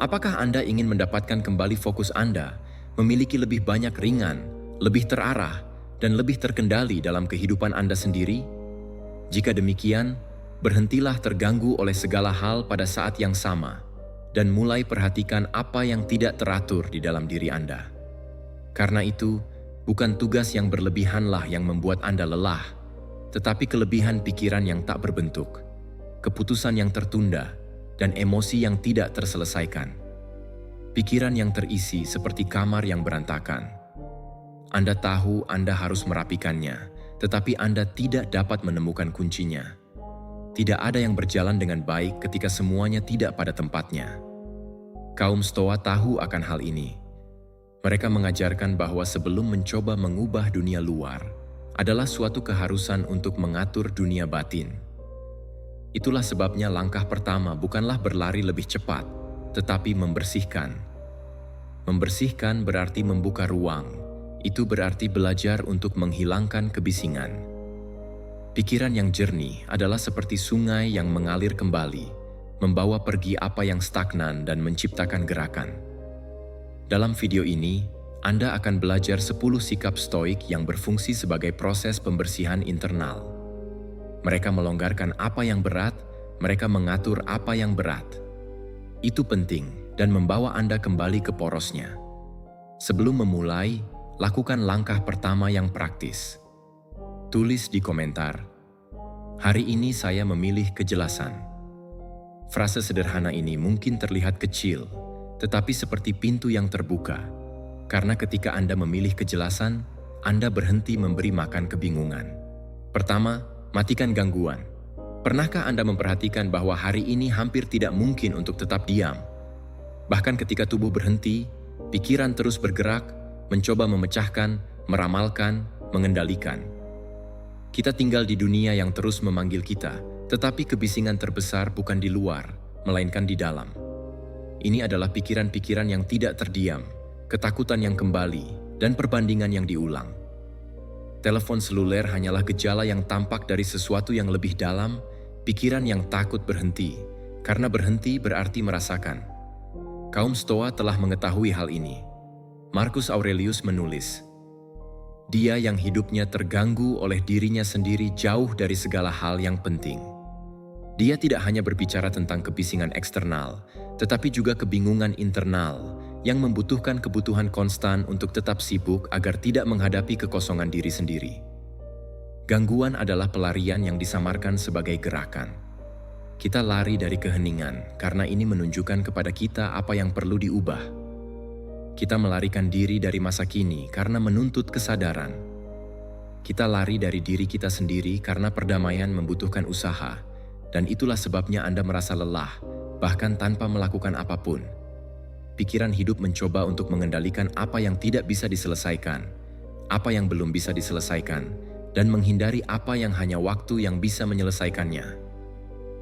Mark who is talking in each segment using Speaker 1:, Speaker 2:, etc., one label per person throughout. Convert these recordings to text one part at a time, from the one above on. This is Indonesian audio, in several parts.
Speaker 1: Apakah Anda ingin mendapatkan kembali fokus Anda, memiliki lebih banyak ringan, lebih terarah, dan lebih terkendali dalam kehidupan Anda sendiri? Jika demikian, berhentilah terganggu oleh segala hal pada saat yang sama, dan mulai perhatikan apa yang tidak teratur di dalam diri Anda. Karena itu, bukan tugas yang berlebihanlah yang membuat Anda lelah, tetapi kelebihan pikiran yang tak berbentuk, keputusan yang tertunda, dan emosi yang tidak terselesaikan. Pikiran yang terisi seperti kamar yang berantakan. Anda tahu Anda harus merapikannya, tetapi Anda tidak dapat menemukan kuncinya. Tidak ada yang berjalan dengan baik ketika semuanya tidak pada tempatnya. Kaum Stoa tahu akan hal ini. Mereka mengajarkan bahwa sebelum mencoba mengubah dunia luar, adalah suatu keharusan untuk mengatur dunia batin. Itulah sebabnya langkah pertama bukanlah berlari lebih cepat, tetapi membersihkan. Membersihkan berarti membuka ruang. Itu berarti belajar untuk menghilangkan kebisingan. Pikiran yang jernih adalah seperti sungai yang mengalir kembali, membawa pergi apa yang stagnan dan menciptakan gerakan. Dalam video ini, Anda akan belajar 10 sikap stoik yang berfungsi sebagai proses pembersihan internal. Mereka melonggarkan apa yang berat, mereka mengatur apa yang berat. Itu penting dan membawa Anda kembali ke porosnya. Sebelum memulai, lakukan langkah pertama yang praktis. Tulis di komentar, "Hari ini saya memilih kejelasan." Frase sederhana ini mungkin terlihat kecil, tetapi seperti pintu yang terbuka. Karena ketika Anda memilih kejelasan, Anda berhenti memberi makan kebingungan. Pertama, matikan gangguan. Pernahkah Anda memperhatikan bahwa hari ini hampir tidak mungkin untuk tetap diam? Bahkan ketika tubuh berhenti, pikiran terus bergerak, mencoba memecahkan, meramalkan, mengendalikan. Kita tinggal di dunia yang terus memanggil kita, tetapi kebisingan terbesar bukan di luar, melainkan di dalam. Ini adalah pikiran-pikiran yang tidak terdiam, ketakutan yang kembali, dan perbandingan yang diulang. Telepon seluler hanyalah gejala yang tampak dari sesuatu yang lebih dalam, pikiran yang takut berhenti, karena berhenti berarti merasakan. Kaum Stoa telah mengetahui hal ini. Marcus Aurelius menulis, "Dia yang hidupnya terganggu oleh dirinya sendiri jauh dari segala hal yang penting." Dia tidak hanya berbicara tentang kebisingan eksternal, tetapi juga kebingungan internal, yang membutuhkan kebutuhan konstan untuk tetap sibuk agar tidak menghadapi kekosongan diri sendiri. Gangguan adalah pelarian yang disamarkan sebagai gerakan. Kita lari dari keheningan karena ini menunjukkan kepada kita apa yang perlu diubah. Kita melarikan diri dari masa kini karena menuntut kesadaran. Kita lari dari diri kita sendiri karena perdamaian membutuhkan usaha, dan itulah sebabnya Anda merasa lelah, bahkan tanpa melakukan apapun. Pikiran hidup mencoba untuk mengendalikan apa yang tidak bisa diselesaikan, apa yang belum bisa diselesaikan, dan menghindari apa yang hanya waktu yang bisa menyelesaikannya.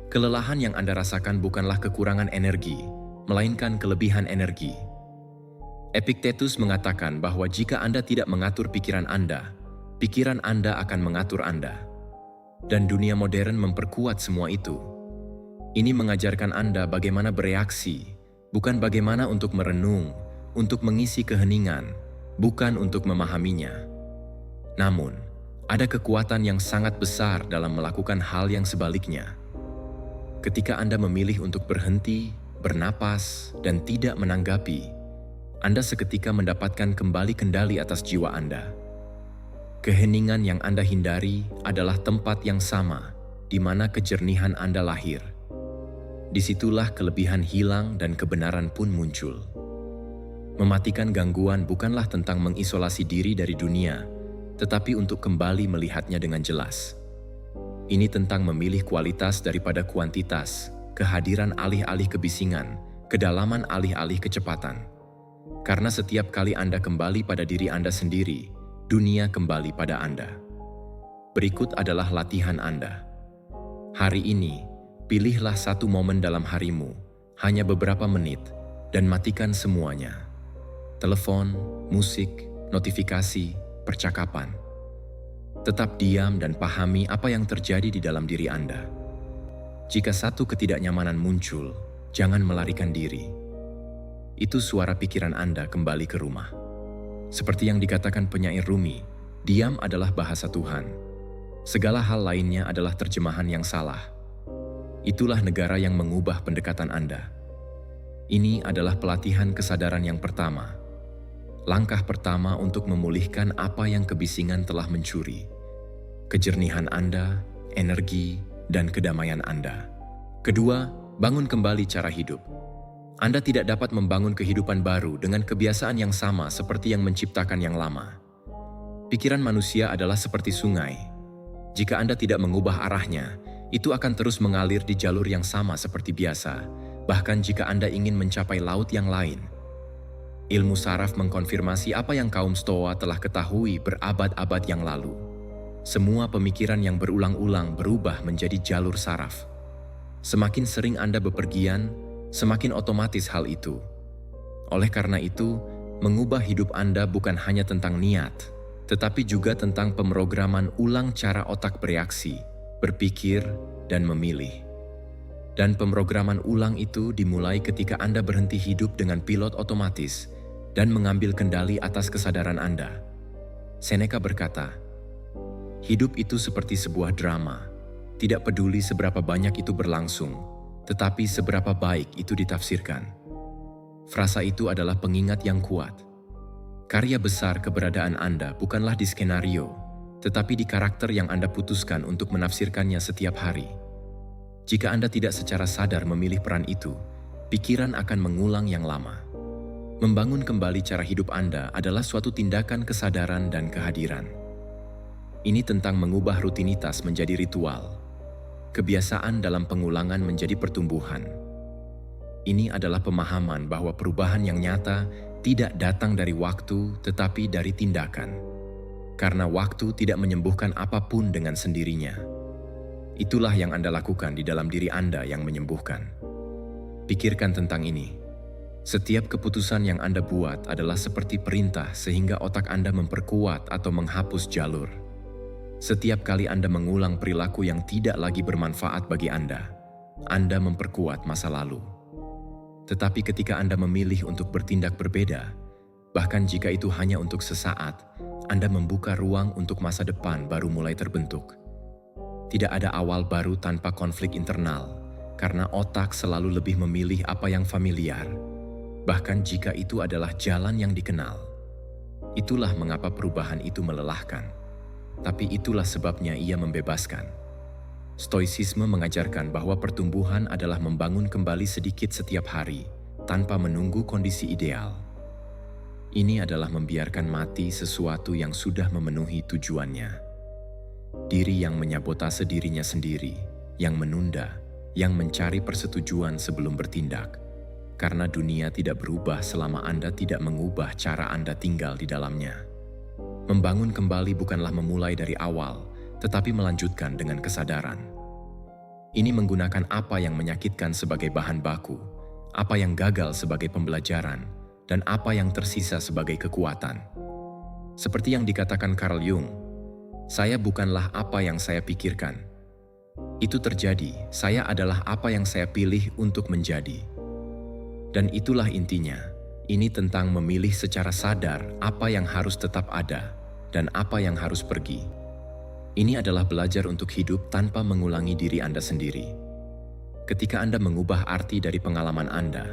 Speaker 1: Kelelahan yang Anda rasakan bukanlah kekurangan energi, melainkan kelebihan energi. Epictetus mengatakan bahwa jika Anda tidak mengatur pikiran Anda akan mengatur Anda. Dan dunia modern memperkuat semua itu. Ini mengajarkan Anda bagaimana bereaksi, bukan bagaimana untuk merenung, untuk mengisi keheningan, bukan untuk memahaminya. Namun, ada kekuatan yang sangat besar dalam melakukan hal yang sebaliknya. Ketika Anda memilih untuk berhenti, bernapas, dan tidak menanggapi, Anda seketika mendapatkan kembali kendali atas jiwa Anda. Keheningan yang Anda hindari adalah tempat yang sama di mana kejernihan Anda lahir. Disitulah kelebihan hilang dan kebenaran pun muncul. Mematikan gangguan bukanlah tentang mengisolasi diri dari dunia, tetapi untuk kembali melihatnya dengan jelas. Ini tentang memilih kualitas daripada kuantitas, kehadiran alih-alih kebisingan, kedalaman alih-alih kecepatan. Karena setiap kali Anda kembali pada diri Anda sendiri, dunia kembali pada Anda. Berikut adalah latihan Anda. Hari ini, pilihlah satu momen dalam harimu, hanya beberapa menit, dan matikan semuanya. Telepon, musik, notifikasi, percakapan. Tetap diam dan pahami apa yang terjadi di dalam diri Anda. Jika satu ketidaknyamanan muncul, jangan melarikan diri. itu suara pikiran Anda kembali ke rumah. Seperti yang dikatakan penyair Rumi, diam adalah bahasa Tuhan. Segala hal lainnya adalah terjemahan yang salah. Itulah negara yang mengubah pendekatan Anda. Ini adalah pelatihan kesadaran yang pertama. Langkah pertama untuk memulihkan apa yang kebisingan telah mencuri. Kejernihan Anda, energi, dan kedamaian Anda. Kedua, bangun kembali cara hidup. Anda tidak dapat membangun kehidupan baru dengan kebiasaan yang sama seperti yang menciptakan yang lama. Pikiran manusia adalah seperti sungai. Jika Anda tidak mengubah arahnya, itu akan terus mengalir di jalur yang sama seperti biasa, bahkan jika Anda ingin mencapai laut yang lain. Ilmu saraf mengkonfirmasi apa yang kaum Stoa telah ketahui berabad-abad yang lalu. Semua pemikiran yang berulang-ulang berubah menjadi jalur saraf. Semakin sering Anda bepergian, semakin otomatis hal itu. Oleh karena itu, mengubah hidup Anda bukan hanya tentang niat, tetapi juga tentang pemrograman ulang cara otak bereaksi, berpikir, dan memilih. Dan pemrograman ulang itu dimulai ketika Anda berhenti hidup dengan pilot otomatis dan mengambil kendali atas kesadaran Anda. Seneca berkata, "Hidup itu seperti sebuah drama, tidak peduli seberapa banyak itu berlangsung, tetapi seberapa baik itu ditafsirkan." Frasa itu adalah pengingat yang kuat. Karya besar keberadaan Anda bukanlah di skenario, tetapi di karakter yang Anda putuskan untuk menafsirkannya setiap hari. Jika Anda tidak secara sadar memilih peran itu, pikiran akan mengulang yang lama. Membangun kembali cara hidup Anda adalah suatu tindakan kesadaran dan kehadiran. Ini tentang mengubah rutinitas menjadi ritual. Kebiasaan dalam pengulangan menjadi pertumbuhan. Ini adalah pemahaman bahwa perubahan yang nyata tidak datang dari waktu tetapi dari tindakan. Karena waktu tidak menyembuhkan apapun dengan sendirinya. Itulah yang Anda lakukan di dalam diri Anda yang menyembuhkan. Pikirkan tentang ini. Setiap keputusan yang Anda buat adalah seperti perintah sehingga otak Anda memperkuat atau menghapus jalur. Setiap kali Anda mengulang perilaku yang tidak lagi bermanfaat bagi Anda memperkuat masa lalu. Tetapi ketika Anda memilih untuk bertindak berbeda, bahkan jika itu hanya untuk sesaat, Anda membuka ruang untuk masa depan baru mulai terbentuk. Tidak ada awal baru tanpa konflik internal, karena otak selalu lebih memilih apa yang familiar, bahkan jika itu adalah jalan yang dikenal. Itulah mengapa perubahan itu melelahkan. Tapi itulah sebabnya ia membebaskan. Stoicisme mengajarkan bahwa pertumbuhan adalah membangun kembali sedikit setiap hari, tanpa menunggu kondisi ideal. Ini adalah membiarkan mati sesuatu yang sudah memenuhi tujuannya. Diri yang menyabotase dirinya sendiri, yang menunda, yang mencari persetujuan sebelum bertindak. Karena dunia tidak berubah selama Anda tidak mengubah cara Anda tinggal di dalamnya. Membangun kembali bukanlah memulai dari awal, tetapi melanjutkan dengan kesadaran. Ini menggunakan apa yang menyakitkan sebagai bahan baku, apa yang gagal sebagai pembelajaran, dan apa yang tersisa sebagai kekuatan. Seperti yang dikatakan Carl Jung, "Saya bukanlah apa yang saya pikirkan. Itu terjadi, saya adalah apa yang saya pilih untuk menjadi." Dan itulah intinya, ini tentang memilih secara sadar apa yang harus tetap ada dan apa yang harus pergi. Ini adalah belajar untuk hidup tanpa mengulangi diri Anda sendiri. Ketika Anda mengubah arti dari pengalaman Anda,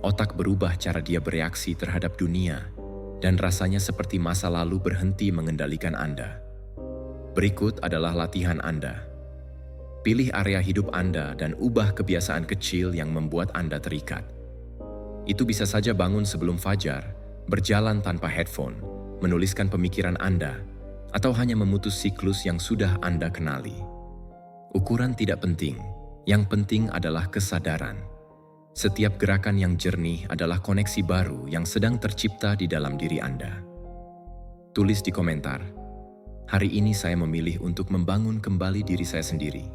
Speaker 1: otak berubah cara dia bereaksi terhadap dunia, dan rasanya seperti masa lalu berhenti mengendalikan Anda. Berikut adalah latihan Anda. Pilih area hidup Anda dan ubah kebiasaan kecil yang membuat Anda terikat. Itu bisa saja bangun sebelum fajar, berjalan tanpa headphone, menuliskan pemikiran Anda, atau hanya memutus siklus yang sudah Anda kenali. Ukuran tidak penting, yang penting adalah kesadaran. Setiap gerakan yang jernih adalah koneksi baru yang sedang tercipta di dalam diri Anda. Tulis di komentar, "Hari ini saya memilih untuk membangun kembali diri saya sendiri."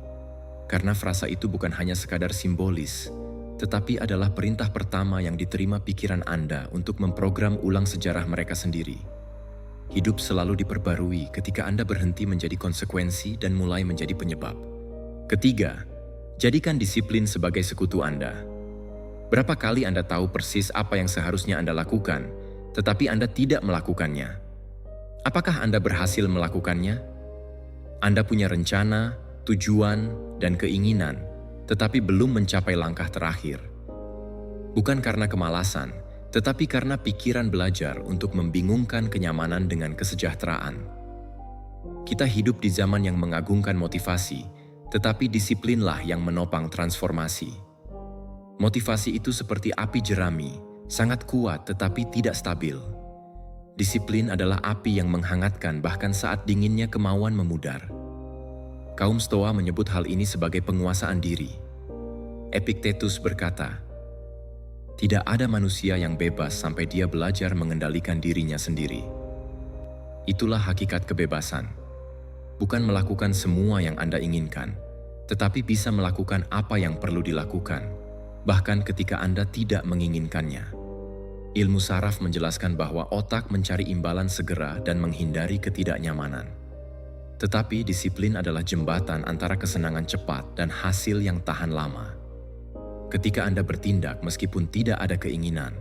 Speaker 1: Karena frasa itu bukan hanya sekadar simbolis, tetapi adalah perintah pertama yang diterima pikiran Anda untuk memprogram ulang sejarah mereka sendiri. Hidup selalu diperbarui ketika Anda berhenti menjadi konsekuensi dan mulai menjadi penyebab. Ketiga, jadikan disiplin sebagai sekutu Anda. Berapa kali Anda tahu persis apa yang seharusnya Anda lakukan, tetapi Anda tidak melakukannya? Apakah Anda berhasil melakukannya? Anda punya rencana, tujuan, dan keinginan, tetapi belum mencapai langkah terakhir. Bukan karena kemalasan, tetapi karena pikiran belajar untuk membingungkan kenyamanan dengan kesejahteraan. Kita hidup di zaman yang mengagungkan motivasi, tetapi disiplinlah yang menopang transformasi. Motivasi itu seperti api jerami, sangat kuat tetapi tidak stabil. Disiplin adalah api yang menghangatkan bahkan saat dinginnya kemauan memudar. Kaum Stoa menyebut hal ini sebagai penguasaan diri. Epictetus berkata, "Tidak ada manusia yang bebas sampai dia belajar mengendalikan dirinya sendiri." Itulah hakikat kebebasan. Bukan melakukan semua yang Anda inginkan, tetapi bisa melakukan apa yang perlu dilakukan, bahkan ketika Anda tidak menginginkannya. Ilmu saraf menjelaskan bahwa otak mencari imbalan segera dan menghindari ketidaknyamanan. Tetapi disiplin adalah jembatan antara kesenangan cepat dan hasil yang tahan lama. Ketika Anda bertindak meskipun tidak ada keinginan,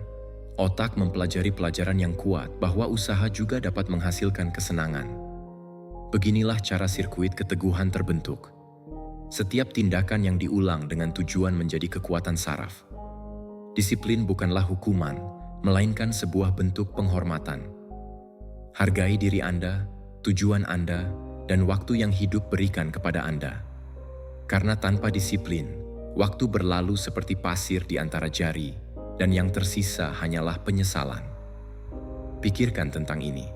Speaker 1: otak mempelajari pelajaran yang kuat bahwa usaha juga dapat menghasilkan kesenangan. Beginilah cara sirkuit keteguhan terbentuk. Setiap tindakan yang diulang dengan tujuan menjadi kekuatan saraf. Disiplin bukanlah hukuman, melainkan sebuah bentuk penghormatan. Hargai diri Anda, tujuan Anda, dan waktu yang hidup berikan kepada Anda. Karena tanpa disiplin, waktu berlalu seperti pasir di antara jari, dan yang tersisa hanyalah penyesalan. Pikirkan tentang ini.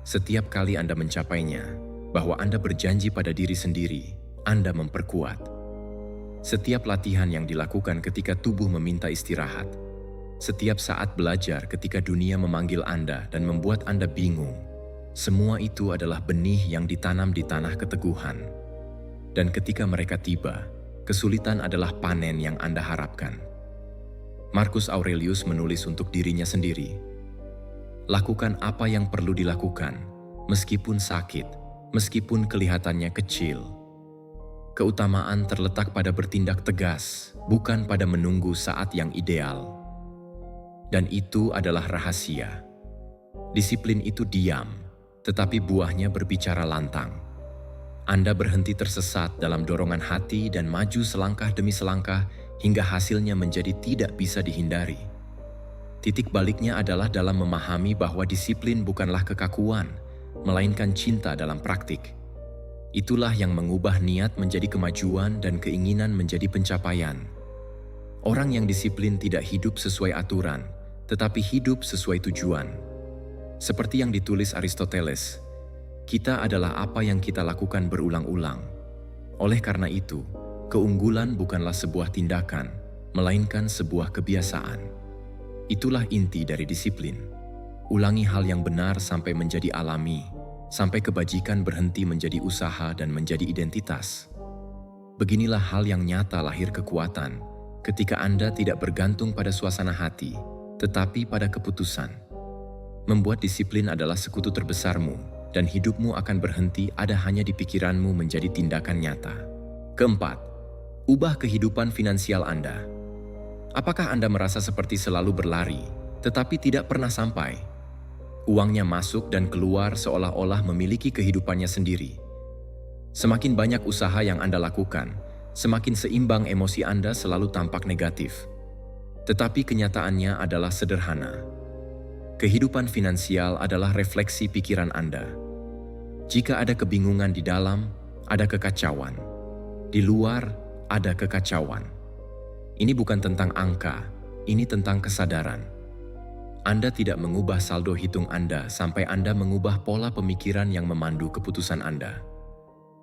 Speaker 1: Setiap kali Anda mencapainya, bahwa Anda berjanji pada diri sendiri, Anda memperkuat. Setiap latihan yang dilakukan ketika tubuh meminta istirahat, setiap saat belajar ketika dunia memanggil Anda dan membuat Anda bingung, semua itu adalah benih yang ditanam di tanah keteguhan. Dan ketika mereka tiba, kesulitan adalah panen yang Anda harapkan. Marcus Aurelius menulis untuk dirinya sendiri, "Lakukan apa yang perlu dilakukan, meskipun sakit, meskipun kelihatannya kecil." Keutamaan terletak pada bertindak tegas, bukan pada menunggu saat yang ideal. Dan itu adalah rahasia. Disiplin itu diam, tetapi buahnya berbicara lantang. Anda berhenti tersesat dalam dorongan hati dan maju selangkah demi selangkah hingga hasilnya menjadi tidak bisa dihindari. Titik baliknya adalah dalam memahami bahwa disiplin bukanlah kekakuan, melainkan cinta dalam praktik. Itulah yang mengubah niat menjadi kemajuan dan keinginan menjadi pencapaian. Orang yang disiplin tidak hidup sesuai aturan, tetapi hidup sesuai tujuan. Seperti yang ditulis Aristoteles, kita adalah apa yang kita lakukan berulang-ulang. Oleh karena itu, keunggulan bukanlah sebuah tindakan, melainkan sebuah kebiasaan. Itulah inti dari disiplin. Ulangi hal yang benar sampai menjadi alami, sampai kebajikan berhenti menjadi usaha dan menjadi identitas. Beginilah hal yang nyata lahir kekuatan, ketika Anda tidak bergantung pada suasana hati, tetapi pada keputusan. Membuat disiplin adalah sekutu terbesarmu, dan hidupmu akan berhenti ada hanya di pikiranmu menjadi tindakan nyata. Keempat, ubah kehidupan finansial Anda. Apakah Anda merasa seperti selalu berlari, tetapi tidak pernah sampai? Uangnya masuk dan keluar seolah-olah memiliki kehidupannya sendiri. Semakin banyak usaha yang Anda lakukan, semakin seimbang emosi Anda selalu tampak negatif. Tetapi kenyataannya adalah sederhana. Kehidupan finansial adalah refleksi pikiran Anda. Jika ada kebingungan di dalam, ada kekacauan. Di luar, ada kekacauan. Ini bukan tentang angka, ini tentang kesadaran. Anda tidak mengubah saldo hitung Anda sampai Anda mengubah pola pemikiran yang memandu keputusan Anda.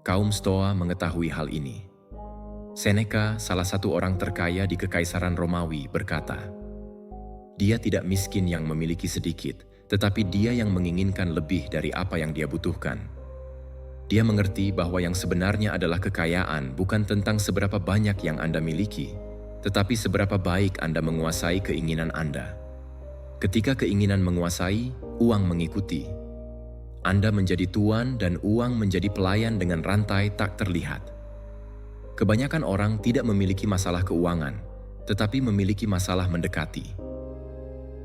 Speaker 1: Kaum Stoa mengetahui hal ini. Seneca, salah satu orang terkaya di Kekaisaran Romawi, berkata, "Dia tidak miskin yang memiliki sedikit, tetapi dia yang menginginkan lebih dari apa yang dia butuhkan." Dia mengerti bahwa yang sebenarnya adalah kekayaan bukan tentang seberapa banyak yang Anda miliki, tetapi seberapa baik Anda menguasai keinginan Anda. Ketika keinginan menguasai, uang mengikuti. Anda menjadi tuan dan uang menjadi pelayan dengan rantai tak terlihat. Kebanyakan orang tidak memiliki masalah keuangan, tetapi memiliki masalah mendekati.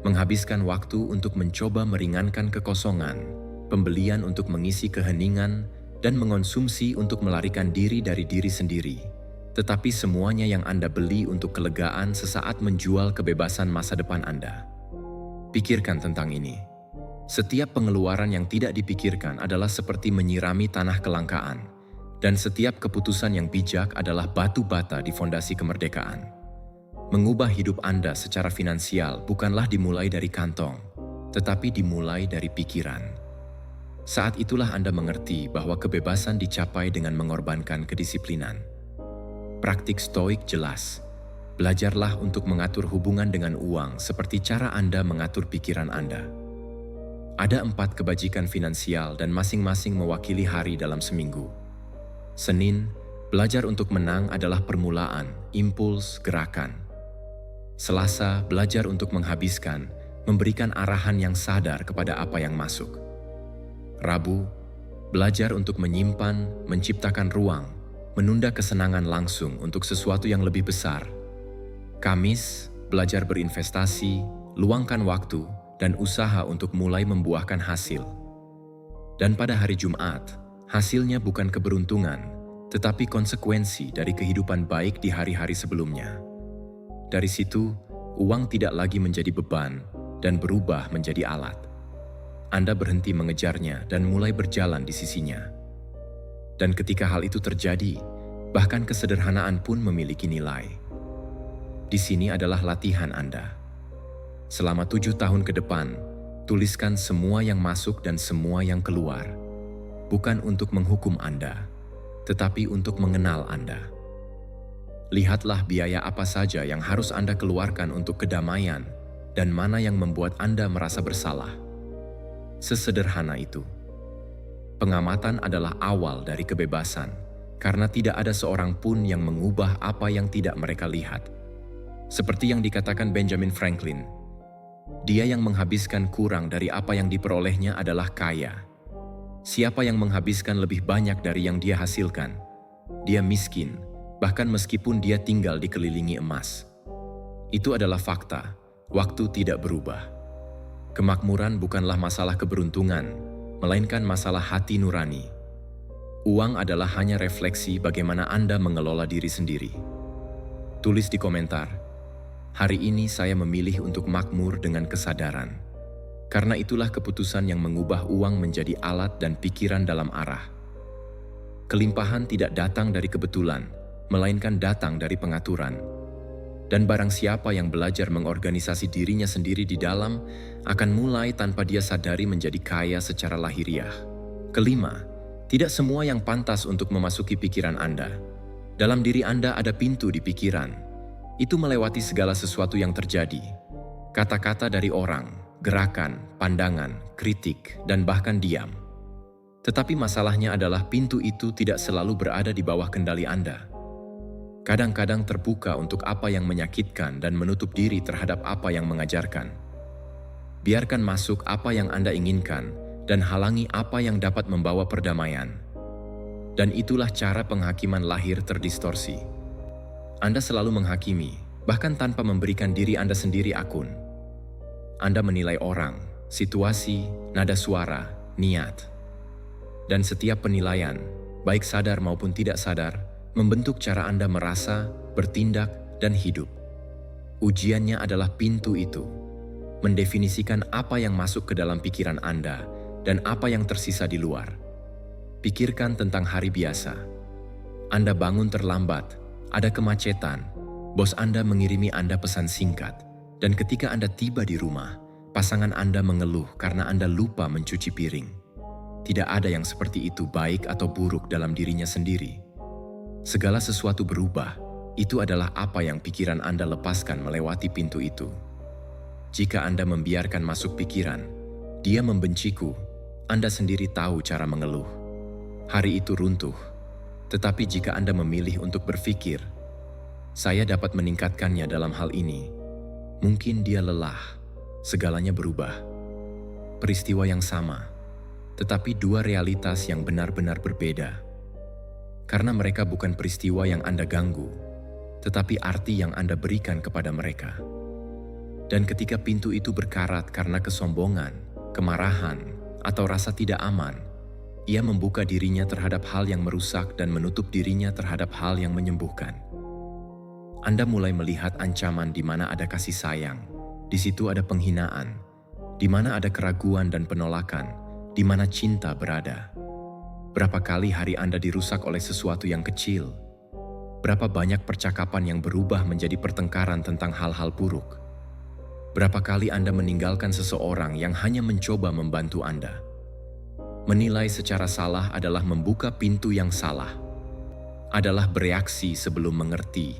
Speaker 1: Menghabiskan waktu untuk mencoba meringankan kekosongan, pembelian untuk mengisi keheningan, dan mengonsumsi untuk melarikan diri dari diri sendiri. Tetapi semuanya yang Anda beli untuk kelegaan sesaat menjual kebebasan masa depan Anda. Pikirkan tentang ini. Setiap pengeluaran yang tidak dipikirkan adalah seperti menyirami tanah kelangkaan, dan setiap keputusan yang bijak adalah batu bata di fondasi kemerdekaan. Mengubah hidup Anda secara finansial bukanlah dimulai dari kantong, tetapi dimulai dari pikiran. Saat itulah Anda mengerti bahwa kebebasan dicapai dengan mengorbankan kedisiplinan. Praktik stoik jelas. Belajarlah untuk mengatur hubungan dengan uang seperti cara Anda mengatur pikiran Anda. Ada 4 kebajikan finansial dan masing-masing mewakili hari dalam seminggu. Senin, belajar untuk menang adalah permulaan, impuls, gerakan. Selasa, belajar untuk menghabiskan, memberikan arahan yang sadar kepada apa yang masuk. Rabu, belajar untuk menyimpan, menciptakan ruang, menunda kesenangan langsung untuk sesuatu yang lebih besar. Kamis, belajar berinvestasi, luangkan waktu, dan usaha untuk mulai membuahkan hasil. Dan pada hari Jumat, hasilnya bukan keberuntungan, tetapi konsekuensi dari kehidupan baik di hari-hari sebelumnya. Dari situ, uang tidak lagi menjadi beban dan berubah menjadi alat. Anda berhenti mengejarnya dan mulai berjalan di sisinya. Dan ketika hal itu terjadi, bahkan kesederhanaan pun memiliki nilai. Di sini adalah latihan Anda. Selama 7 tahun ke depan, tuliskan semua yang masuk dan semua yang keluar. Bukan untuk menghukum Anda, tetapi untuk mengenal Anda. Lihatlah biaya apa saja yang harus Anda keluarkan untuk kedamaian dan mana yang membuat Anda merasa bersalah. Sesederhana itu. Pengamatan adalah awal dari kebebasan, karena tidak ada seorang pun yang mengubah apa yang tidak mereka lihat. Seperti yang dikatakan Benjamin Franklin, dia yang menghabiskan kurang dari apa yang diperolehnya adalah kaya. Siapa yang menghabiskan lebih banyak dari yang dia hasilkan, dia miskin, bahkan meskipun dia tinggal dikelilingi emas. Itu adalah fakta, waktu tidak berubah. Kemakmuran bukanlah masalah keberuntungan, melainkan masalah hati nurani. Uang adalah hanya refleksi bagaimana Anda mengelola diri sendiri. Tulis di komentar, hari ini saya memilih untuk makmur dengan kesadaran. Karena itulah keputusan yang mengubah uang menjadi alat dan pikiran dalam arah. Kelimpahan tidak datang dari kebetulan, melainkan datang dari pengaturan. Dan barang siapa yang belajar mengorganisasi dirinya sendiri di dalam, akan mulai tanpa dia sadari menjadi kaya secara lahiriah. Kelima, tidak semua yang pantas untuk memasuki pikiran Anda. Dalam diri Anda ada pintu di pikiran. Itu melewati segala sesuatu yang terjadi. Kata-kata dari orang, gerakan, pandangan, kritik, dan bahkan diam. Tetapi masalahnya adalah pintu itu tidak selalu berada di bawah kendali Anda. Kadang-kadang terbuka untuk apa yang menyakitkan dan menutup diri terhadap apa yang mengajarkan. Biarkan masuk apa yang Anda inginkan dan halangi apa yang dapat membawa perdamaian. Dan itulah cara penghakiman lahir terdistorsi. Anda selalu menghakimi, bahkan tanpa memberikan diri Anda sendiri akun. Anda menilai orang, situasi, nada suara, niat. Dan setiap penilaian, baik sadar maupun tidak sadar, membentuk cara Anda merasa, bertindak, dan hidup. Ujiannya adalah pintu itu, mendefinisikan apa yang masuk ke dalam pikiran Anda dan apa yang tersisa di luar. Pikirkan tentang hari biasa. Anda bangun terlambat, ada kemacetan, bos Anda mengirimi Anda pesan singkat, dan ketika Anda tiba di rumah, pasangan Anda mengeluh karena Anda lupa mencuci piring. Tidak ada yang seperti itu baik atau buruk dalam dirinya sendiri. Segala sesuatu berubah, itu adalah apa yang pikiran Anda lepaskan melewati pintu itu. Jika Anda membiarkan masuk pikiran, dia membenciku, Anda sendiri tahu cara mengeluh. Hari itu runtuh, tetapi jika Anda memilih untuk berpikir, saya dapat meningkatkannya dalam hal ini. Mungkin dia lelah, segalanya berubah. Peristiwa yang sama, tetapi dua realitas yang benar-benar berbeda. Karena mereka bukan peristiwa yang Anda ganggu, tetapi arti yang Anda berikan kepada mereka. Dan ketika pintu itu berkarat karena kesombongan, kemarahan, atau rasa tidak aman, ia membuka dirinya terhadap hal yang merusak dan menutup dirinya terhadap hal yang menyembuhkan. Anda mulai melihat ancaman di mana ada kasih sayang, di situ ada penghinaan, di mana ada keraguan dan penolakan, di mana cinta berada. Berapa kali hari Anda dirusak oleh sesuatu yang kecil? Berapa banyak percakapan yang berubah menjadi pertengkaran tentang hal-hal buruk? Berapa kali Anda meninggalkan seseorang yang hanya mencoba membantu Anda? Menilai secara salah adalah membuka pintu yang salah, adalah bereaksi sebelum mengerti,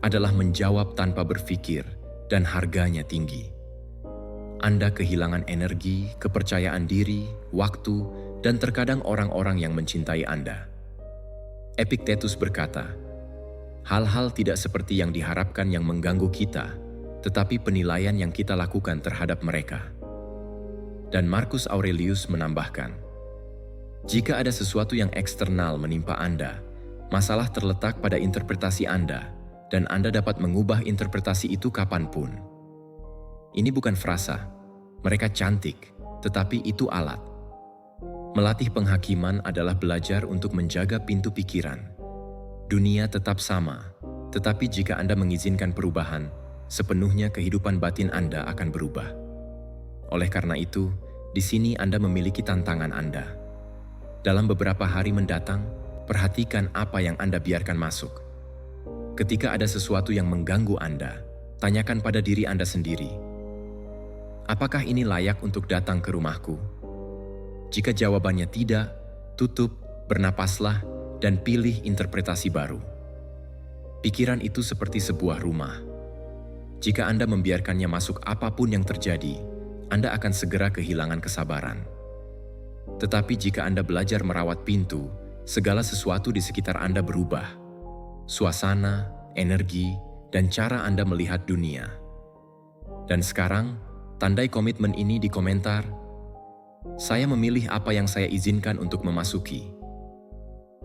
Speaker 1: adalah menjawab tanpa berpikir, dan harganya tinggi. Anda kehilangan energi, kepercayaan diri, waktu, dan terkadang orang-orang yang mencintai Anda. Epictetus berkata, hal-hal tidak seperti yang diharapkan yang mengganggu kita, tetapi penilaian yang kita lakukan terhadap mereka. Dan Marcus Aurelius menambahkan, jika ada sesuatu yang eksternal menimpa Anda, masalah terletak pada interpretasi Anda, dan Anda dapat mengubah interpretasi itu kapanpun. Ini bukan frasa, mereka cantik, tetapi itu alat. Melatih penghakiman adalah belajar untuk menjaga pintu pikiran. Dunia tetap sama, tetapi jika Anda mengizinkan perubahan, sepenuhnya kehidupan batin Anda akan berubah. Oleh karena itu, di sini Anda memiliki tantangan Anda. Dalam beberapa hari mendatang, perhatikan apa yang Anda biarkan masuk. Ketika ada sesuatu yang mengganggu Anda, tanyakan pada diri Anda sendiri, apakah ini layak untuk datang ke rumahku? Jika jawabannya tidak, tutup, bernapaslah, dan pilih interpretasi baru. Pikiran itu seperti sebuah rumah. Jika Anda membiarkannya masuk apapun yang terjadi, Anda akan segera kehilangan kesabaran. Tetapi jika Anda belajar merawat pintu, segala sesuatu di sekitar Anda berubah. Suasana, energi, dan cara Anda melihat dunia. Dan sekarang, tandai komitmen ini di komentar. Saya memilih apa yang saya izinkan untuk memasuki.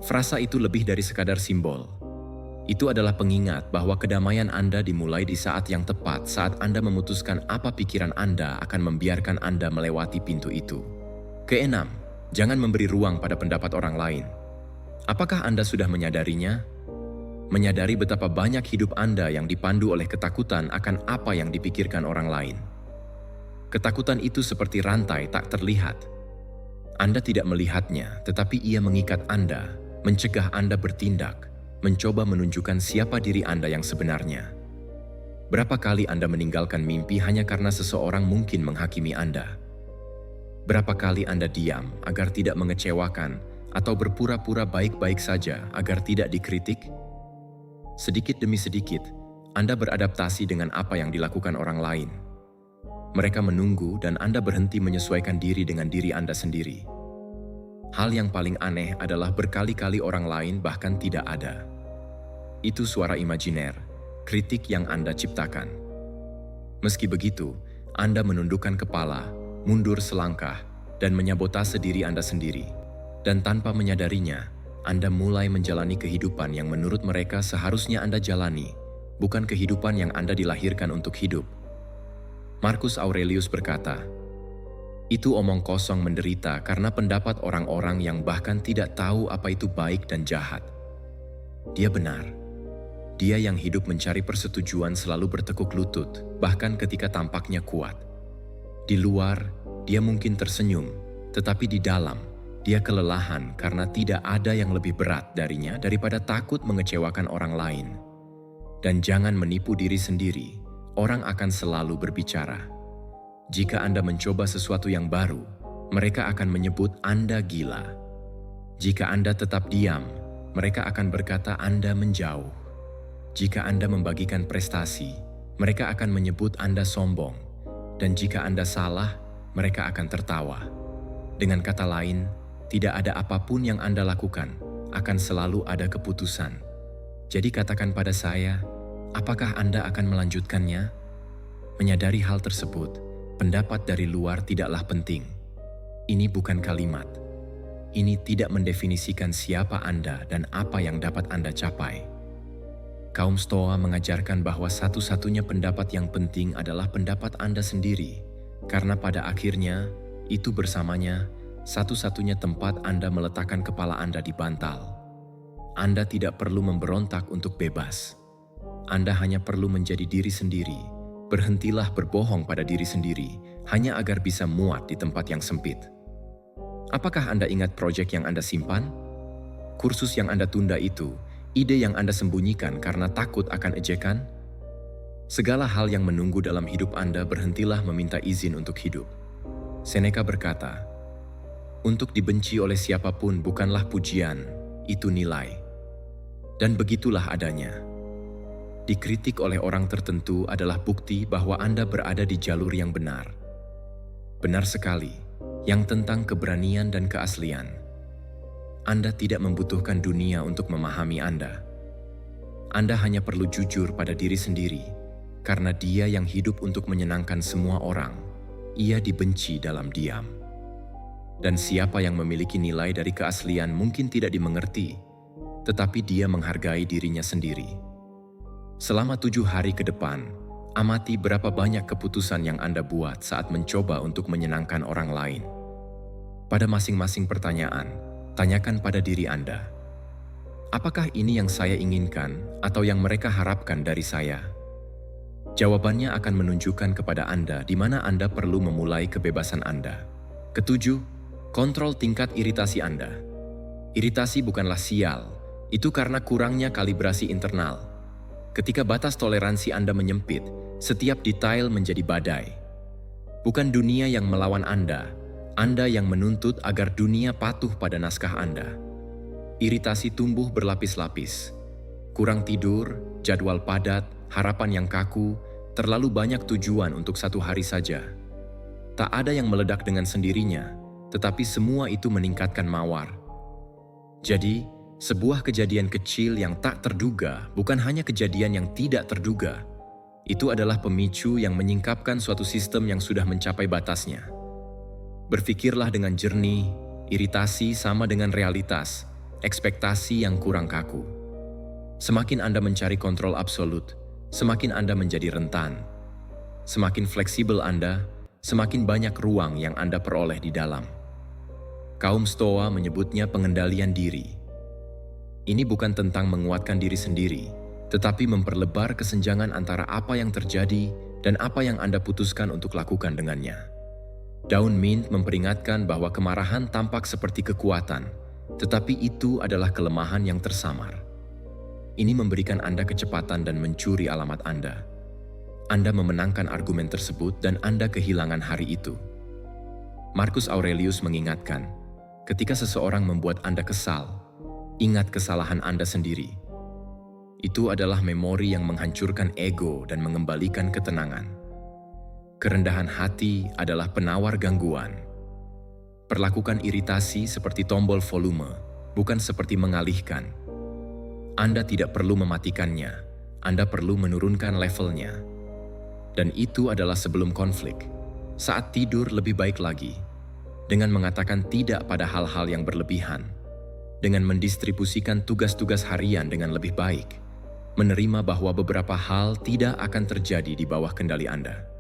Speaker 1: Frasa itu lebih dari sekadar simbol. Itu adalah pengingat bahwa kedamaian Anda dimulai di saat yang tepat saat Anda memutuskan apa pikiran Anda akan membiarkan Anda melewati pintu itu. Keenam, jangan memberi ruang pada pendapat orang lain. Apakah Anda sudah menyadarinya? Menyadari betapa banyak hidup Anda yang dipandu oleh ketakutan akan apa yang dipikirkan orang lain. Ketakutan itu seperti rantai tak terlihat. Anda tidak melihatnya, tetapi ia mengikat Anda, mencegah Anda bertindak, mencoba menunjukkan siapa diri Anda yang sebenarnya. Berapa kali Anda meninggalkan mimpi hanya karena seseorang mungkin menghakimi Anda? Berapa kali Anda diam agar tidak mengecewakan atau berpura-pura baik-baik saja agar tidak dikritik? Sedikit demi sedikit, Anda beradaptasi dengan apa yang dilakukan orang lain. Mereka menunggu dan Anda berhenti menyesuaikan diri dengan diri Anda sendiri. Hal yang paling aneh adalah berkali-kali orang lain bahkan tidak ada. Itu suara imajiner, kritik yang Anda ciptakan. Meski begitu, Anda menundukkan kepala, mundur selangkah, dan menyabotase diri Anda sendiri. Dan tanpa menyadarinya, Anda mulai menjalani kehidupan yang menurut mereka seharusnya Anda jalani, bukan kehidupan yang Anda dilahirkan untuk hidup. Marcus Aurelius berkata, itu omong kosong menderita karena pendapat orang-orang yang bahkan tidak tahu apa itu baik dan jahat. Dia benar. Dia yang hidup mencari persetujuan selalu bertekuk lutut, bahkan ketika tampaknya kuat. Di luar, dia mungkin tersenyum, tetapi di dalam, dia kelelahan karena tidak ada yang lebih berat darinya daripada takut mengecewakan orang lain. Dan jangan menipu diri sendiri, orang akan selalu berbicara. Jika Anda mencoba sesuatu yang baru, mereka akan menyebut Anda gila. Jika Anda tetap diam, mereka akan berkata Anda menjauh. Jika Anda membagikan prestasi, mereka akan menyebut Anda sombong. Dan jika Anda salah, mereka akan tertawa. Dengan kata lain, tidak ada apapun yang Anda lakukan, akan selalu ada keputusan. Jadi katakan pada saya, apakah Anda akan melanjutkannya? Menyadari hal tersebut, pendapat dari luar tidaklah penting. Ini bukan kalimat. Ini tidak mendefinisikan siapa Anda dan apa yang dapat Anda capai. Kaum Stoa mengajarkan bahwa satu-satunya pendapat yang penting adalah pendapat Anda sendiri, karena pada akhirnya, itu bersamanya, satu-satunya tempat Anda meletakkan kepala Anda di bantal. Anda tidak perlu memberontak untuk bebas. Anda hanya perlu menjadi diri sendiri. Berhentilah berbohong pada diri sendiri, hanya agar bisa muat di tempat yang sempit. Apakah Anda ingat proyek yang Anda simpan? Kursus yang Anda tunda itu, ide yang Anda sembunyikan karena takut akan ejekan? Segala hal yang menunggu dalam hidup Anda, berhentilah meminta izin untuk hidup. Seneca berkata, "Untuk dibenci oleh siapapun bukanlah pujian, itu nilai." Dan begitulah adanya. Dikritik oleh orang tertentu adalah bukti bahwa Anda berada di jalur yang benar. Benar sekali, yang tentang keberanian dan keaslian. Anda tidak membutuhkan dunia untuk memahami Anda. Anda hanya perlu jujur pada diri sendiri, karena Dia yang hidup untuk menyenangkan semua orang, Ia dibenci dalam diam. Dan siapa yang memiliki nilai dari keaslian mungkin tidak dimengerti, tetapi dia menghargai dirinya sendiri. Selama 7 hari ke depan, amati berapa banyak keputusan yang Anda buat saat mencoba untuk menyenangkan orang lain. Pada masing-masing pertanyaan, tanyakan pada diri Anda, apakah ini yang saya inginkan atau yang mereka harapkan dari saya? Jawabannya akan menunjukkan kepada Anda di mana Anda perlu memulai kebebasan Anda. Ketujuh, kontrol tingkat iritasi Anda. Iritasi bukanlah sial, itu karena kurangnya kalibrasi internal. Ketika batas toleransi Anda menyempit, setiap detail menjadi badai. Bukan dunia yang melawan Anda yang menuntut agar dunia patuh pada naskah Anda. Iritasi tumbuh berlapis-lapis. Kurang tidur, jadwal padat, harapan yang kaku, terlalu banyak tujuan untuk 1 hari saja. Tak ada yang meledak dengan sendirinya, tetapi semua itu meningkatkan mawar. Jadi, sebuah kejadian kecil yang tak terduga bukan hanya kejadian yang tidak terduga. Itu adalah pemicu yang menyingkapkan suatu sistem yang sudah mencapai batasnya. Berpikirlah dengan jernih, iritasi sama dengan realitas, ekspektasi yang kurang kaku. Semakin Anda mencari kontrol absolut, semakin Anda menjadi rentan. Semakin fleksibel Anda, semakin banyak ruang yang Anda peroleh di dalam. Kaum Stoa menyebutnya pengendalian diri. Ini bukan tentang menguatkan diri sendiri, tetapi memperlebar kesenjangan antara apa yang terjadi dan apa yang Anda putuskan untuk lakukan dengannya. Daun mint memperingatkan bahwa kemarahan tampak seperti kekuatan, tetapi itu adalah kelemahan yang tersamar. Ini memberikan Anda kecepatan dan mencuri alamat Anda. Anda memenangkan argumen tersebut dan Anda kehilangan hari itu. Marcus Aurelius mengingatkan, ketika seseorang membuat Anda kesal, ingat kesalahan Anda sendiri. Itu adalah memori yang menghancurkan ego dan mengembalikan ketenangan. Kerendahan hati adalah penawar gangguan. Perlakukan iritasi seperti tombol volume, bukan seperti mengalihkan. Anda tidak perlu mematikannya, Anda perlu menurunkan levelnya. Dan itu adalah sebelum konflik. Saat tidur lebih baik lagi, dengan mengatakan tidak pada hal-hal yang berlebihan, dengan mendistribusikan tugas-tugas harian dengan lebih baik, menerima bahwa beberapa hal tidak akan terjadi di bawah kendali Anda.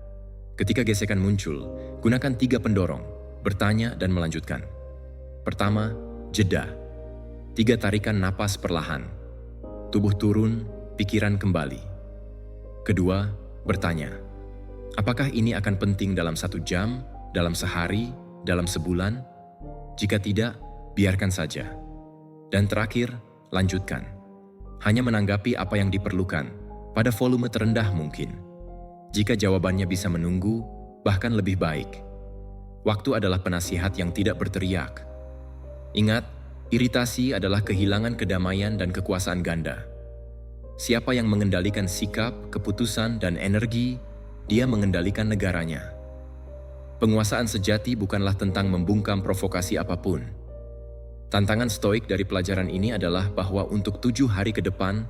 Speaker 1: Ketika gesekan muncul, gunakan 3 pendorong, bertanya dan melanjutkan. Pertama, jeda. 3 tarikan napas perlahan. Tubuh turun, pikiran kembali. Kedua, bertanya. Apakah ini akan penting dalam 1 jam, dalam sehari, dalam sebulan? Jika tidak, biarkan saja. Dan terakhir, lanjutkan. Hanya menanggapi apa yang diperlukan, pada volume terendah mungkin. Jika jawabannya bisa menunggu, bahkan lebih baik. Waktu adalah penasihat yang tidak berteriak. Ingat, iritasi adalah kehilangan kedamaian dan kekuasaan ganda. Siapa yang mengendalikan sikap, keputusan, dan energi, dia mengendalikan negaranya. Penguasaan sejati bukanlah tentang membungkam provokasi apapun. Tantangan stoik dari pelajaran ini adalah bahwa untuk 7 hari ke depan,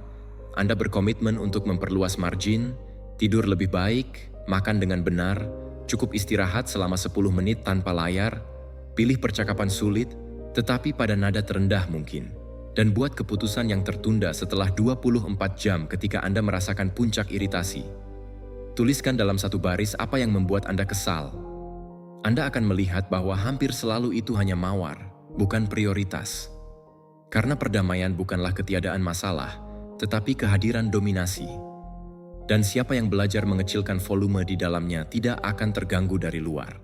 Speaker 1: Anda berkomitmen untuk memperluas margin, tidur lebih baik, makan dengan benar, cukup istirahat selama 10 menit tanpa layar, pilih percakapan sulit, tetapi pada nada terendah mungkin. Dan buat keputusan yang tertunda setelah 24 jam ketika Anda merasakan puncak iritasi. Tuliskan dalam satu baris apa yang membuat Anda kesal. Anda akan melihat bahwa hampir selalu itu hanya mawar, bukan prioritas. Karena perdamaian bukanlah ketiadaan masalah, tetapi kehadiran dominasi. Dan siapa yang belajar mengecilkan volume di dalamnya tidak akan terganggu dari luar.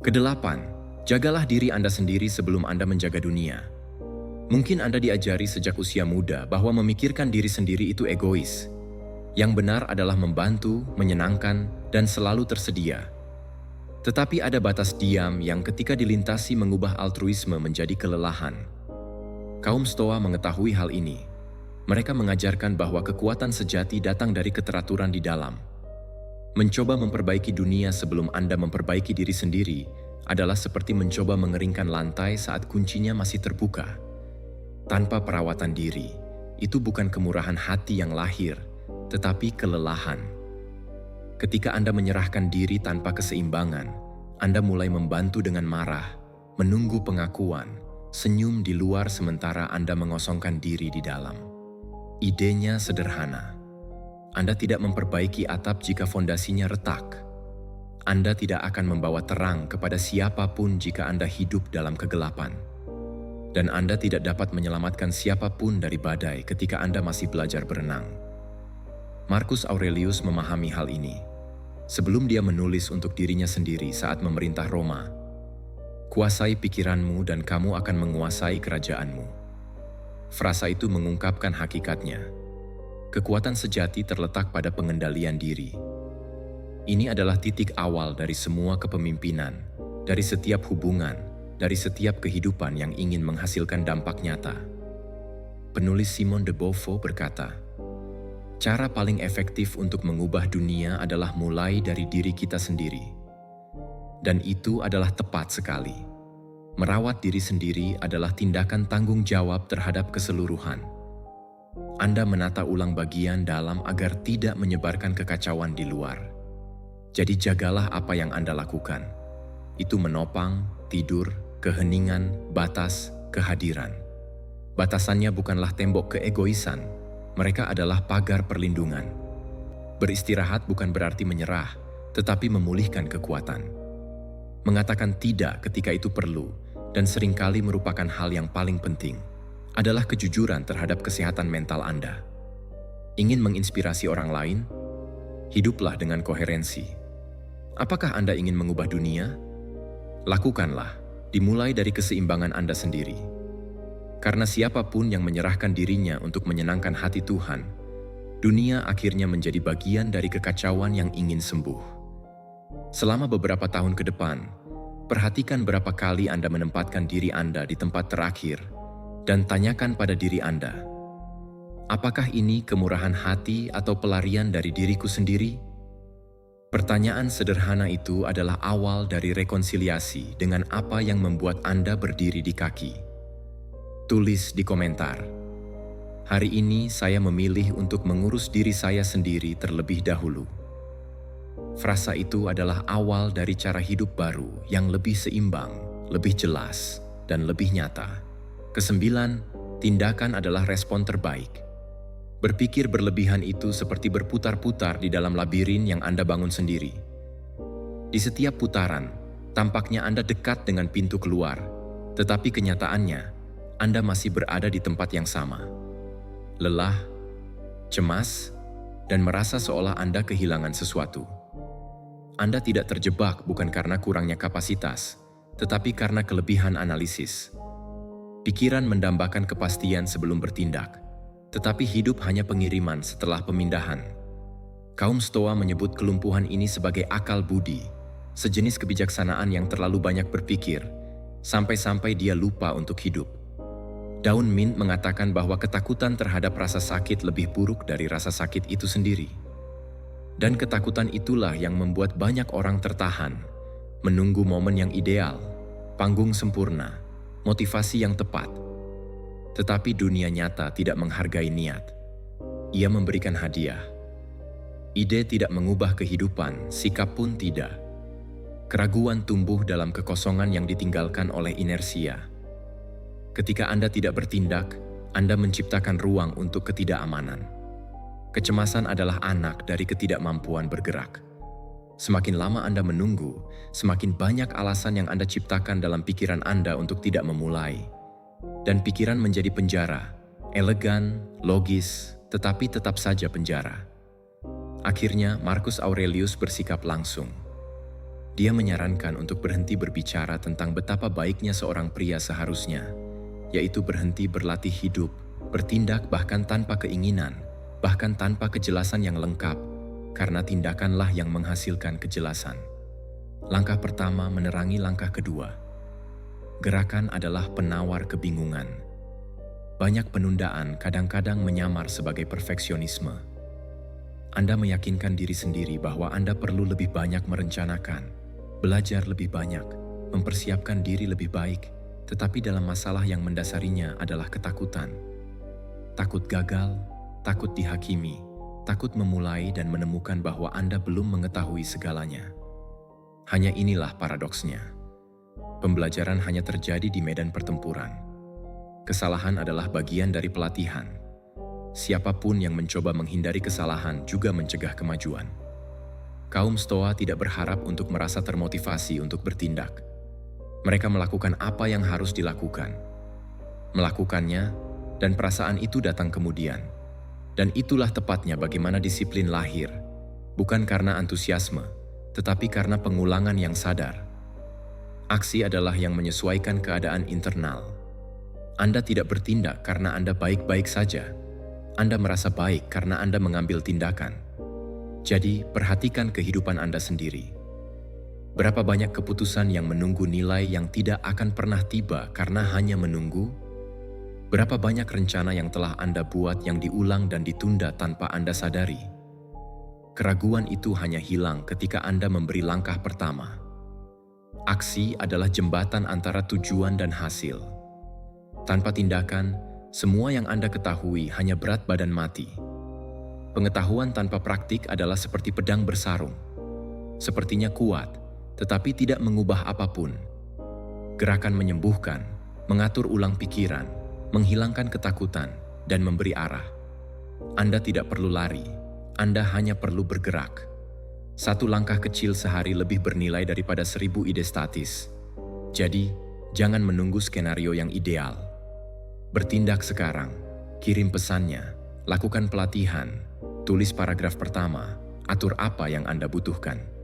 Speaker 1: Kedelapan, jagalah diri Anda sendiri sebelum Anda menjaga dunia. Mungkin Anda diajari sejak usia muda bahwa memikirkan diri sendiri itu egois. Yang benar adalah membantu, menyenangkan, dan selalu tersedia. Tetapi ada batas diam yang ketika dilintasi mengubah altruisme menjadi kelelahan. Kaum Stoa mengetahui hal ini. Mereka mengajarkan bahwa kekuatan sejati datang dari keteraturan di dalam. Mencoba memperbaiki dunia sebelum Anda memperbaiki diri sendiri adalah seperti mencoba mengeringkan lantai saat kuncinya masih terbuka. Tanpa perawatan diri, itu bukan kemurahan hati yang lahir, tetapi kelelahan. Ketika Anda menyerahkan diri tanpa keseimbangan, Anda mulai membantu dengan marah, menunggu pengakuan, senyum di luar sementara Anda mengosongkan diri di dalam. Idenya sederhana. Anda tidak memperbaiki atap jika fondasinya retak. Anda tidak akan membawa terang kepada siapapun jika Anda hidup dalam kegelapan. Dan Anda tidak dapat menyelamatkan siapapun dari badai ketika Anda masih belajar berenang. Marcus Aurelius memahami hal ini. Sebelum dia menulis untuk dirinya sendiri saat memerintah Roma, "Kuasai pikiranmu dan kamu akan menguasai kerajaanmu." Frasa itu mengungkapkan hakikatnya. Kekuatan sejati terletak pada pengendalian diri. Ini adalah titik awal dari semua kepemimpinan, dari setiap hubungan, dari setiap kehidupan yang ingin menghasilkan dampak nyata. Penulis Simone de Beauvoir berkata, "Cara paling efektif untuk mengubah dunia adalah mulai dari diri kita sendiri." Dan itu adalah tepat sekali. Merawat diri sendiri adalah tindakan tanggung jawab terhadap keseluruhan. Anda menata ulang bagian dalam agar tidak menyebarkan kekacauan di luar. Jadi jagalah apa yang Anda lakukan. Itu menopang, tidur, keheningan, batas, kehadiran. Batasannya bukanlah tembok keegoisan, mereka adalah pagar perlindungan. Beristirahat bukan berarti menyerah, tetapi memulihkan kekuatan. Mengatakan tidak ketika itu perlu, dan seringkali merupakan hal yang paling penting, adalah kejujuran terhadap kesehatan mental Anda. Ingin menginspirasi orang lain? Hiduplah dengan koherensi. Apakah Anda ingin mengubah dunia? Lakukanlah. Dimulai dari keseimbangan Anda sendiri. Karena siapapun yang menyerahkan dirinya untuk menyenangkan hati Tuhan, dunia akhirnya menjadi bagian dari kekacauan yang ingin sembuh. Selama beberapa tahun ke depan, perhatikan berapa kali Anda menempatkan diri Anda di tempat terakhir dan tanyakan pada diri Anda, apakah ini kemurahan hati atau pelarian dari diriku sendiri? Pertanyaan sederhana itu adalah awal dari rekonsiliasi dengan apa yang membuat Anda berdiri di kaki. Tulis di komentar, "Hari ini saya memilih untuk mengurus diri saya sendiri terlebih dahulu." Frasa itu adalah awal dari cara hidup baru yang lebih seimbang, lebih jelas, dan lebih nyata. Kesembilan, tindakan adalah respon terbaik. Berpikir berlebihan itu seperti berputar-putar di dalam labirin yang Anda bangun sendiri. Di setiap putaran, tampaknya Anda dekat dengan pintu keluar, tetapi kenyataannya, Anda masih berada di tempat yang sama. Lelah, cemas, dan merasa seolah Anda kehilangan sesuatu. Anda tidak terjebak bukan karena kurangnya kapasitas, tetapi karena kelebihan analisis. Pikiran mendambakan kepastian sebelum bertindak, tetapi hidup hanya pengiriman setelah pemindahan. Kaum Stoa menyebut kelumpuhan ini sebagai akal budi, sejenis kebijaksanaan yang terlalu banyak berpikir, sampai-sampai dia lupa untuk hidup. Daun mint mengatakan bahwa ketakutan terhadap rasa sakit lebih buruk dari rasa sakit itu sendiri. Dan ketakutan itulah yang membuat banyak orang tertahan, menunggu momen yang ideal, panggung sempurna, motivasi yang tepat. Tetapi dunia nyata tidak menghargai niat. Ia memberikan hadiah. Ide tidak mengubah kehidupan, sikap pun tidak. Keraguan tumbuh dalam kekosongan yang ditinggalkan oleh inersia. Ketika Anda tidak bertindak, Anda menciptakan ruang untuk ketidakamanan. Kecemasan adalah anak dari ketidakmampuan bergerak. Semakin lama Anda menunggu, semakin banyak alasan yang Anda ciptakan dalam pikiran Anda untuk tidak memulai. Dan pikiran menjadi penjara, elegan, logis, tetapi tetap saja penjara. Akhirnya, Marcus Aurelius bersikap langsung. Dia menyarankan untuk berhenti berbicara tentang betapa baiknya seorang pria seharusnya, yaitu berhenti berlatih hidup, bertindak bahkan tanpa keinginan, bahkan tanpa kejelasan yang lengkap, karena tindakanlah yang menghasilkan kejelasan. Langkah pertama menerangi langkah kedua. Gerakan adalah penawar kebingungan. Banyak penundaan kadang-kadang menyamar sebagai perfeksionisme. Anda meyakinkan diri sendiri bahwa Anda perlu lebih banyak merencanakan, belajar lebih banyak, mempersiapkan diri lebih baik, tetapi dalam masalah yang mendasarinya adalah ketakutan. Takut gagal, takut dihakimi, takut memulai dan menemukan bahwa Anda belum mengetahui segalanya. Hanya inilah paradoksnya. Pembelajaran hanya terjadi di medan pertempuran. Kesalahan adalah bagian dari pelatihan. Siapapun yang mencoba menghindari kesalahan juga mencegah kemajuan. Kaum Stoa tidak berharap untuk merasa termotivasi untuk bertindak. Mereka melakukan apa yang harus dilakukan. Melakukannya, dan perasaan itu datang kemudian. Dan itulah tepatnya bagaimana disiplin lahir, bukan karena antusiasme, tetapi karena pengulangan yang sadar. Aksi adalah yang menyesuaikan keadaan internal. Anda tidak bertindak karena Anda baik-baik saja. Anda merasa baik karena Anda mengambil tindakan. Jadi, perhatikan kehidupan Anda sendiri. Berapa banyak keputusan yang menunggu nilai yang tidak akan pernah tiba karena hanya menunggu? Berapa banyak rencana yang telah Anda buat yang diulang dan ditunda tanpa Anda sadari? Keraguan itu hanya hilang ketika Anda memberi langkah pertama. Aksi adalah jembatan antara tujuan dan hasil. Tanpa tindakan, semua yang Anda ketahui hanya berat badan mati. Pengetahuan tanpa praktik adalah seperti pedang bersarung. Sepertinya kuat, tetapi tidak mengubah apapun. Gerakan menyembuhkan, mengatur ulang pikiran, menghilangkan ketakutan, dan memberi arah. Anda tidak perlu lari, Anda hanya perlu bergerak. Satu langkah kecil sehari lebih bernilai daripada 1000 ide statis. Jadi, jangan menunggu skenario yang ideal. Bertindak sekarang, kirim pesannya, lakukan pelatihan, tulis paragraf pertama, atur apa yang Anda butuhkan.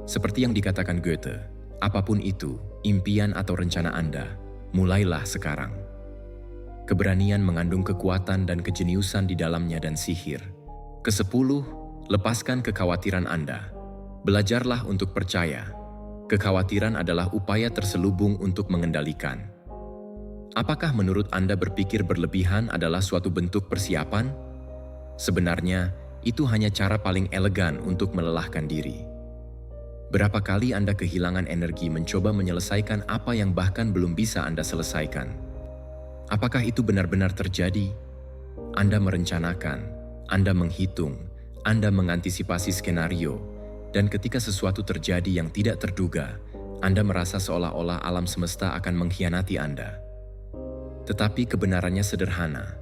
Speaker 1: Seperti yang dikatakan Goethe, apapun itu, impian atau rencana Anda, mulailah sekarang. Keberanian mengandung kekuatan dan kejeniusan di dalamnya dan sihir. Ke-10, lepaskan kekhawatiran Anda. Belajarlah untuk percaya. Kekhawatiran adalah upaya terselubung untuk mengendalikan. Apakah menurut Anda berpikir berlebihan adalah suatu bentuk persiapan? Sebenarnya, itu hanya cara paling elegan untuk melelahkan diri. Berapa kali Anda kehilangan energi mencoba menyelesaikan apa yang bahkan belum bisa Anda selesaikan? Apakah itu benar-benar terjadi? Anda merencanakan, Anda menghitung, Anda mengantisipasi skenario, dan ketika sesuatu terjadi yang tidak terduga, Anda merasa seolah-olah alam semesta akan mengkhianati Anda. Tetapi kebenarannya sederhana.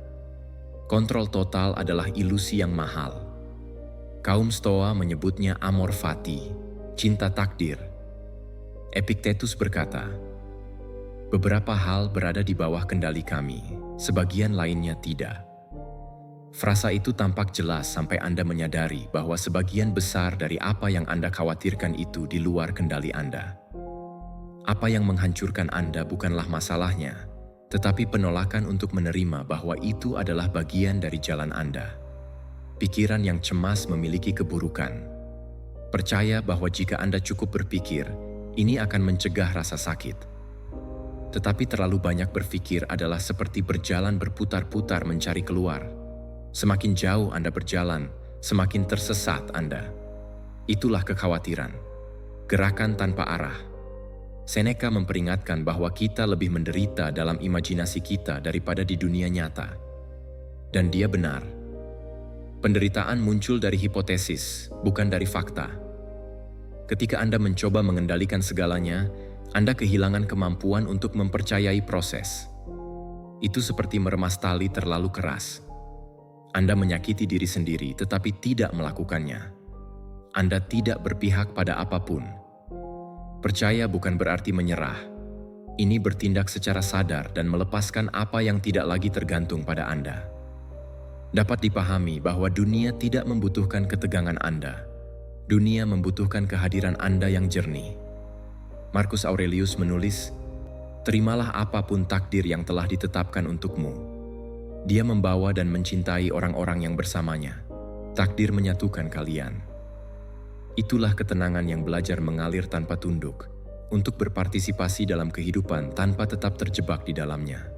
Speaker 1: Kontrol total adalah ilusi yang mahal. Kaum Stoa menyebutnya amor fati, cinta takdir. Epictetus berkata, beberapa hal berada di bawah kendali kami, sebagian lainnya tidak. Frasa itu tampak jelas sampai Anda menyadari bahwa sebagian besar dari apa yang Anda khawatirkan itu di luar kendali Anda. Apa yang menghancurkan Anda bukanlah masalahnya, tetapi penolakan untuk menerima bahwa itu adalah bagian dari jalan Anda. Pikiran yang cemas memiliki keburukan. Percaya bahwa jika Anda cukup berpikir, ini akan mencegah rasa sakit. Tetapi terlalu banyak berpikir adalah seperti berjalan berputar-putar mencari keluar. Semakin jauh Anda berjalan, semakin tersesat Anda. Itulah kekhawatiran. Gerakan tanpa arah. Seneca memperingatkan bahwa kita lebih menderita dalam imajinasi kita daripada di dunia nyata. Dan dia benar. Penderitaan muncul dari hipotesis, bukan dari fakta. Ketika Anda mencoba mengendalikan segalanya, Anda kehilangan kemampuan untuk mempercayai proses. Itu seperti meremas tali terlalu keras. Anda menyakiti diri sendiri tetapi tidak melakukannya. Anda tidak berpihak pada apapun. Percaya bukan berarti menyerah. Ini bertindak secara sadar dan melepaskan apa yang tidak lagi tergantung pada Anda. Dapat dipahami bahwa dunia tidak membutuhkan ketegangan Anda. Dunia membutuhkan kehadiran Anda yang jernih. Marcus Aurelius menulis, "Terimalah apapun takdir yang telah ditetapkan untukmu." Dia membawa dan mencintai orang-orang yang bersamanya. Takdir menyatukan kalian. Itulah ketenangan yang belajar mengalir tanpa tunduk, untuk berpartisipasi dalam kehidupan tanpa tetap terjebak di dalamnya.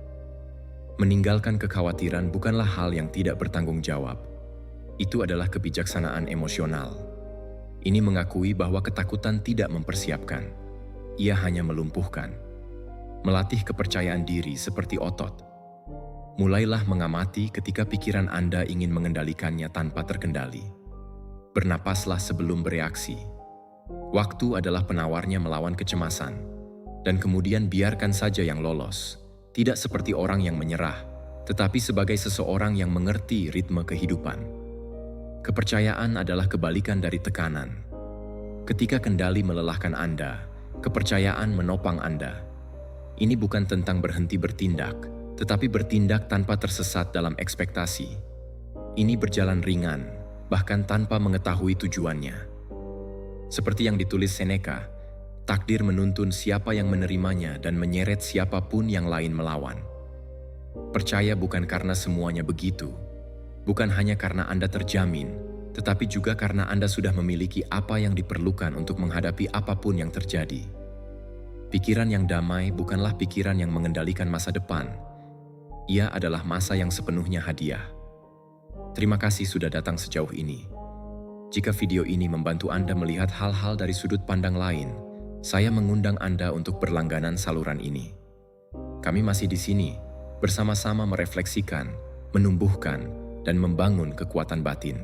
Speaker 1: Meninggalkan kekhawatiran bukanlah hal yang tidak bertanggung jawab. Itu adalah kebijaksanaan emosional. Ini mengakui bahwa ketakutan tidak mempersiapkan. Ia hanya melumpuhkan. Melatih kepercayaan diri seperti otot. Mulailah mengamati ketika pikiran Anda ingin mengendalikannya tanpa terkendali. Bernapaslah sebelum bereaksi. Waktu adalah penawarnya melawan kecemasan. Dan kemudian biarkan saja yang lolos. Tidak seperti orang yang menyerah, tetapi sebagai seseorang yang mengerti ritme kehidupan. Kepercayaan adalah kebalikan dari tekanan. Ketika kendali melelahkan Anda, kepercayaan menopang Anda. Ini bukan tentang berhenti bertindak, tetapi bertindak tanpa tersesat dalam ekspektasi. Ini berjalan ringan, bahkan tanpa mengetahui tujuannya. Seperti yang ditulis Seneca, takdir menuntun siapa yang menerimanya dan menyeret siapapun yang lain melawan. Percaya bukan karena semuanya begitu, bukan hanya karena Anda terjamin, tetapi juga karena Anda sudah memiliki apa yang diperlukan untuk menghadapi apapun yang terjadi. Pikiran yang damai bukanlah pikiran yang mengendalikan masa depan. Ia adalah masa yang sepenuhnya hadiah. Terima kasih sudah datang sejauh ini. Jika video ini membantu Anda melihat hal-hal dari sudut pandang lain, saya mengundang Anda untuk berlangganan saluran ini. Kami masih di sini, bersama-sama merefleksikan, menumbuhkan, dan membangun kekuatan batin.